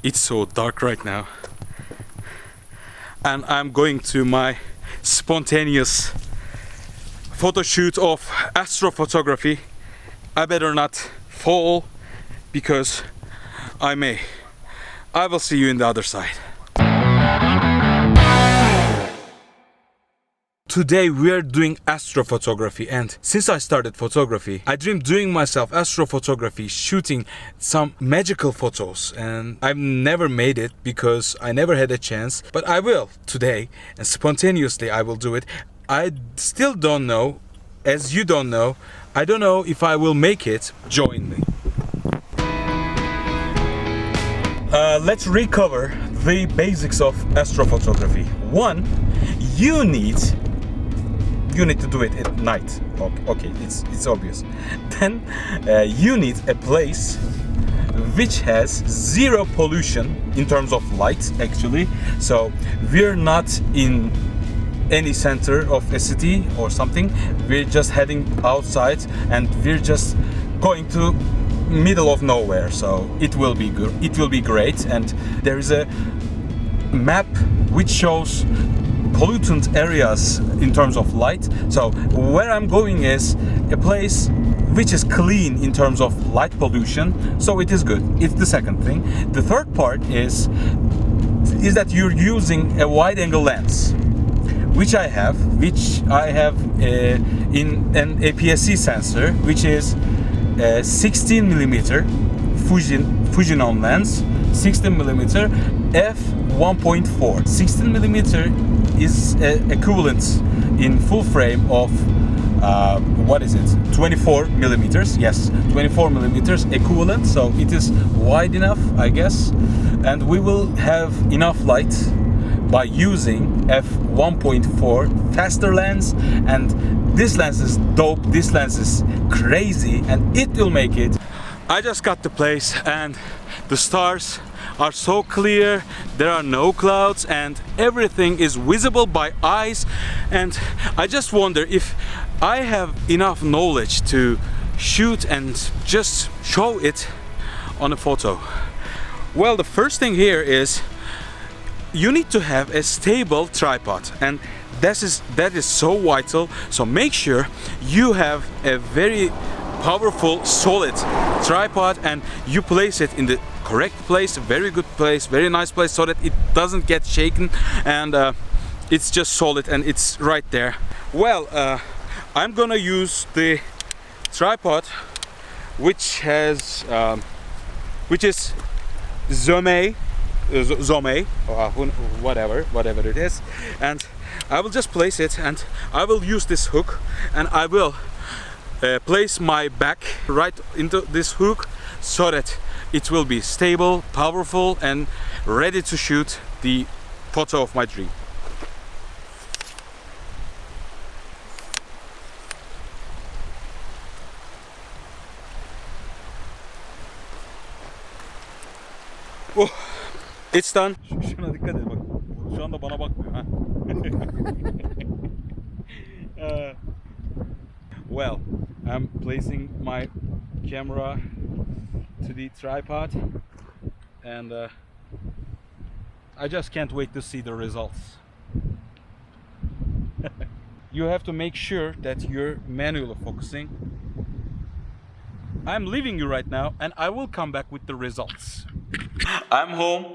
It's so dark right now, and I'm going to my spontaneous photo shoot of astrophotography. I better not fall because I may. I will see you in the other side. Today we are doing astrophotography, and since I started photography, I dreamed doing myself astrophotography, shooting some magical photos, and I've never made it because I never had a chance, but I will today, and spontaneously I will do it. I still don't know, as you don't know, I don't know if I will make it. Join me. Let's recover the basics of astrophotography. One, you need to do it at night. Okay, it's obvious. Then you need a place which has zero pollution in terms of light, actually. So we're not in any center of a city or something. We're just heading outside and we're just going to middle of nowhere. So it will be good. It will be great. And there is a map which shows pollutant areas in terms of light. So where I'm going is a place which is clean in terms of light pollution, so it is good. It's the second thing. The third part is that you're using a wide angle lens, which I have in an APS-C sensor, which is a 16mm Fujinon lens, 16mm f1.4. 16mm is equivalent in full frame of what is it? 24 millimeters. Yes, 24 millimeters equivalent. So it is wide enough, I guess, and we will have enough light by using f1.4 faster lens. And this lens is dope. This lens is crazy, and it will make it. I just got the place, and the stars are so clear, there are no clouds, and everything is visible by eyes. And I just wonder if I have enough knowledge to shoot and just show it on a photo. Well, the first thing here is you need to have a stable tripod, and that is so vital. So make sure you have a very powerful, solid tripod, and you place it in the correct place, very good place, very nice place, so that it doesn't get shaken, and it's just solid and it's right there. Well, I'm gonna use the tripod which is Zome, whatever it is, and I will just place it, and I will use this hook, and I will place my back right into this hook so that it will be stable, powerful, and ready to shoot the photo of my dream. Oh, it's done. Şuna dikkat et bak. Şu anda bana bakmıyor ha. Well, I'm placing my camera to the tripod, and I just can't wait to see the results. You have to make sure that you're manually focusing. I'm leaving you right now, and I will come back with the results. I'm home.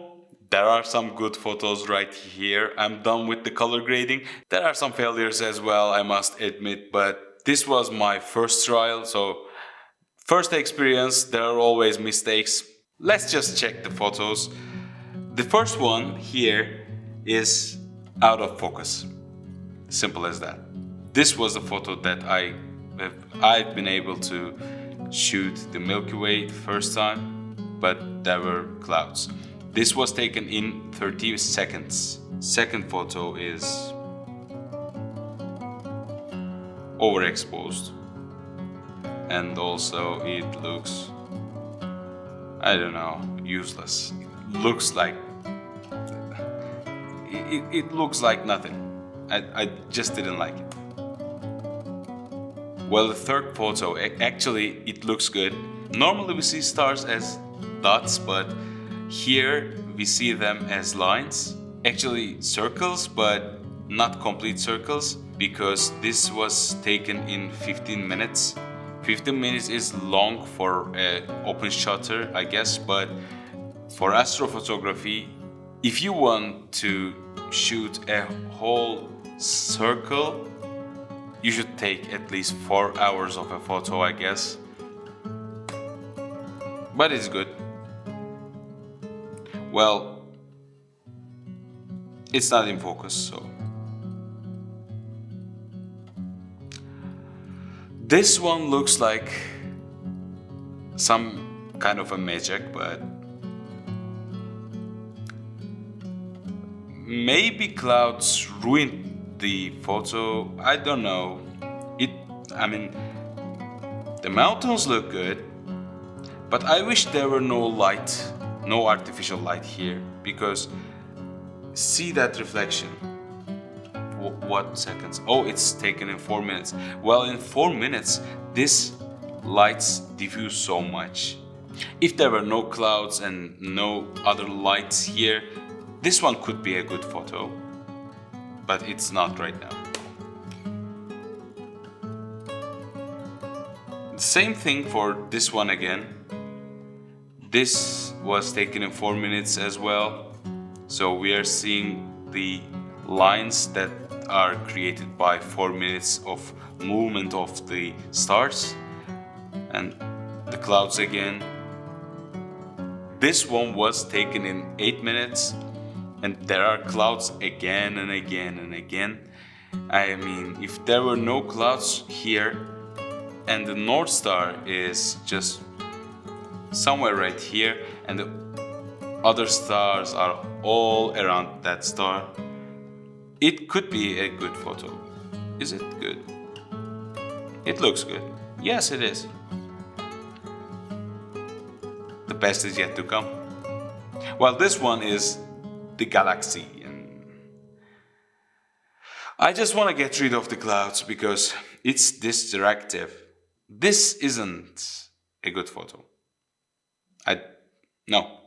There are some good photos right here. I'm done with the color grading. There are some failures as well, I must admit, but this was my first trial, so first experience, there are always mistakes. Let's just check the photos. The first one here is out of focus. Simple as that. This was a photo that I've been able to shoot the Milky Way the first time, but there were clouds. This was taken in 30 seconds. Second photo is overexposed, and also it looks, I don't know, useless. Looks like it looks like nothing. I just didn't like it. Well, the third photo, actually it looks good. Normally we see stars as dots, but Here we see them as lines, actually circles, but not complete circles, because this was taken in 15 minutes. 15 minutes is long for an open shutter, I guess, but for astrophotography, if you want to shoot a whole circle, you should take at least 4 hours of a photo, I guess. But it's good. Well, it's not in focus, so. This one looks like some kind of a magic, but maybe clouds ruined the photo. I don't know. The mountains look good, but I wish there were no light, no artificial light here, because see that reflection. What seconds? Oh, it's taken in 4 minutes. Well, in 4 minutes, this lights diffuse so much. If there were no clouds and no other lights here, this one could be a good photo, but it's not right now. Same thing for this one again. This was taken in 4 minutes as well. So we are seeing the lines that are created by 4 minutes of movement of the stars and the clouds again. This one was taken in 8 minutes, and there are clouds again and again and again. I mean, if there were no clouds here and the North Star is just somewhere right here and the other stars are all around that star, it could be a good photo. Is it good? It looks good. Yes, it is. The best is yet to come. Well, this one is the galaxy, and I just want to get rid of the clouds because it's distractive. This isn't a good photo. No.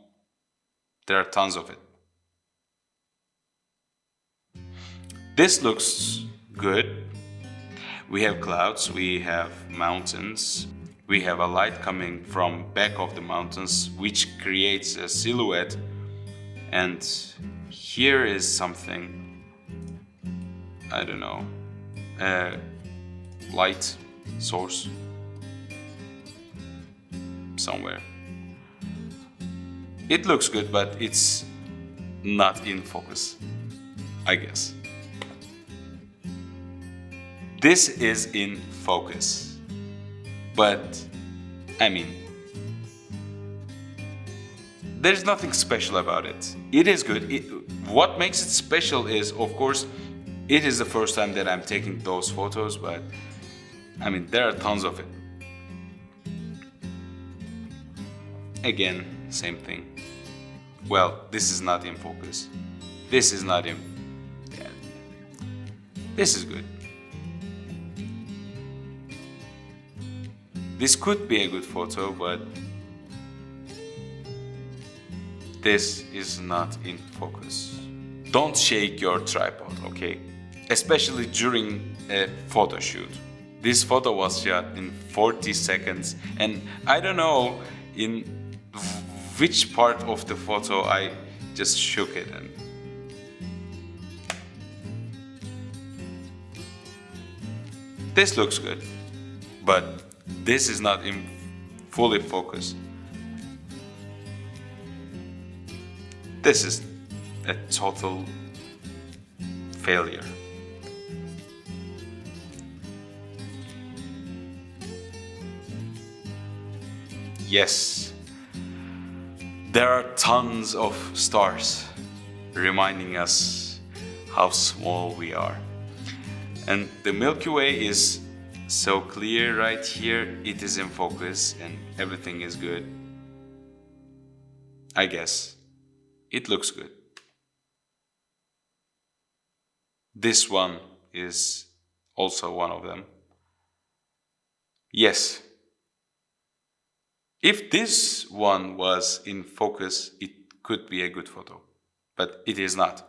There are tons of it. This looks good. We have clouds, we have mountains, we have a light coming from back of the mountains which creates a silhouette, and here is something, I don't know, a light source somewhere. It looks good, but it's not in focus, I guess. This is in focus, but there's nothing special about it. It is good. What makes it special is, of course, it is the first time that I'm taking those photos, but there are tons of it. Again, same thing. Well, this is not in focus. This is not in... Yeah. This is good. This could be a good photo, but this is not in focus. Don't shake your tripod, okay? Especially during a photo shoot. This photo was shot in 40 seconds, and I don't know in which part of the photo I just shook it. And this looks good, but this is not in fully focused. This is a total failure. Yes, there are tons of stars reminding us how small we are. And the Milky Way is so clear right here. It is in focus and everything is good. I guess it looks good. This one is also one of them. Yes. If this one was in focus, it could be a good photo, but it is not.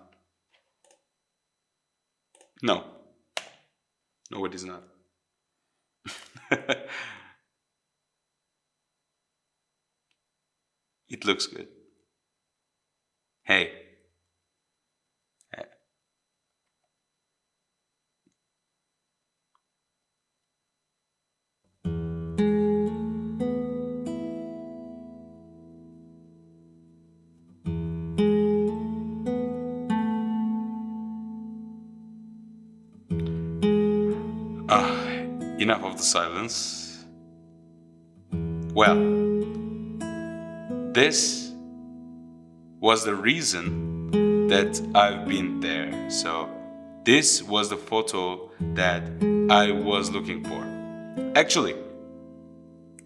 No, it is not. It looks good. Hey. Enough of the silence. Well, this was the reason that I've been there. So this was the photo that I was looking for. Actually,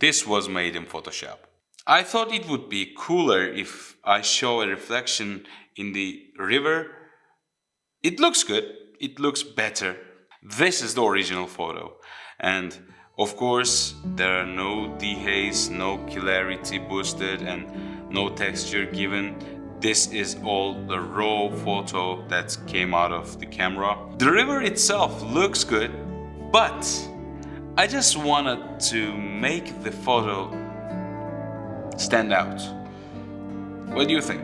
this was made in Photoshop. I thought it would be cooler if I show a reflection in the river. It looks good. It looks better. This is the original photo. And of course, there are no dehaze, no clarity boosted, and no texture given. This is all the raw photo that came out of the camera. The river itself looks good, but I just wanted to make the photo stand out. What do you think?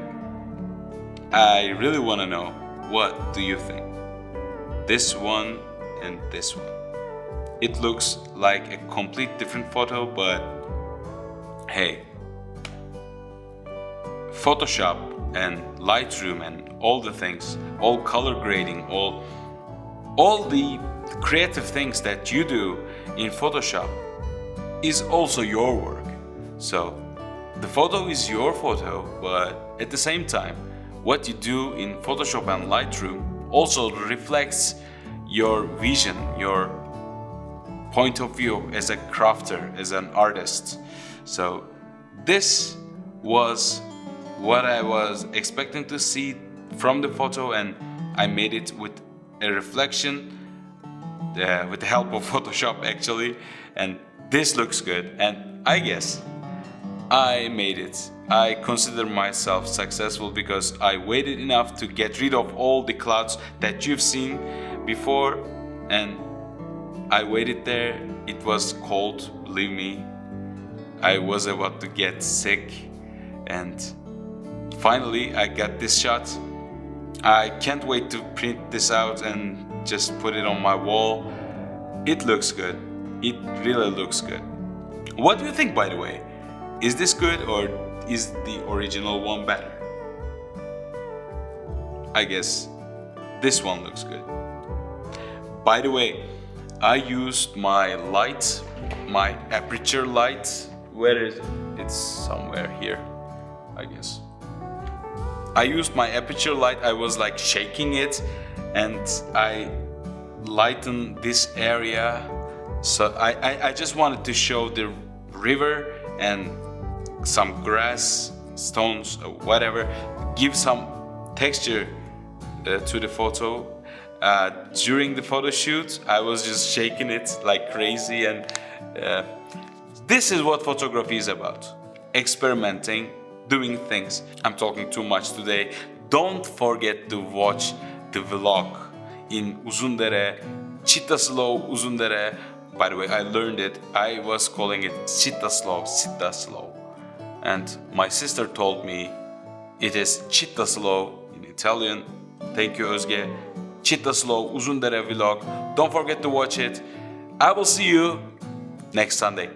I really want to know, what do you think? This one and this one. It looks like a complete different photo, but hey, Photoshop and Lightroom and all the things, all color grading, all the creative things that you do in Photoshop is also your work. So the photo is your photo, but at the same time, what you do in Photoshop and Lightroom also reflects your vision, your point of view as a crafter, as an artist. So this was what I was expecting to see from the photo, and I made it with a reflection with the help of Photoshop actually, and this looks good, and I guess I made it. I consider myself successful because I waited enough to get rid of all the clouds that you've seen before, and I waited there. It was cold, believe me. I was about to get sick, and finally I got this shot. I can't wait to print this out and just put it on my wall. It looks good. It really looks good. What do you think, by the way? Is this good, or is the original one better? I guess this one looks good. By the way, I used my light, my aperture light. Where is it? It's somewhere here, I guess. I used my aperture light. I was like shaking it, and I lightened this area. So I just wanted to show the river and some grass, stones, or whatever, give some texture to the photo. During the photo shoot, I was just shaking it like crazy, and this is what photography is about: experimenting, doing things. I'm talking too much today. Don't forget to watch the vlog in Uzundere, Çitaslow Uzundere. By the way, I learned it. I was calling it Çitaslow. And my sister told me it is Çitaslow in Italian. Thank you, Özge. Çitaslow Uzundere vlog. Don't forget to watch it. I will see you next Sunday.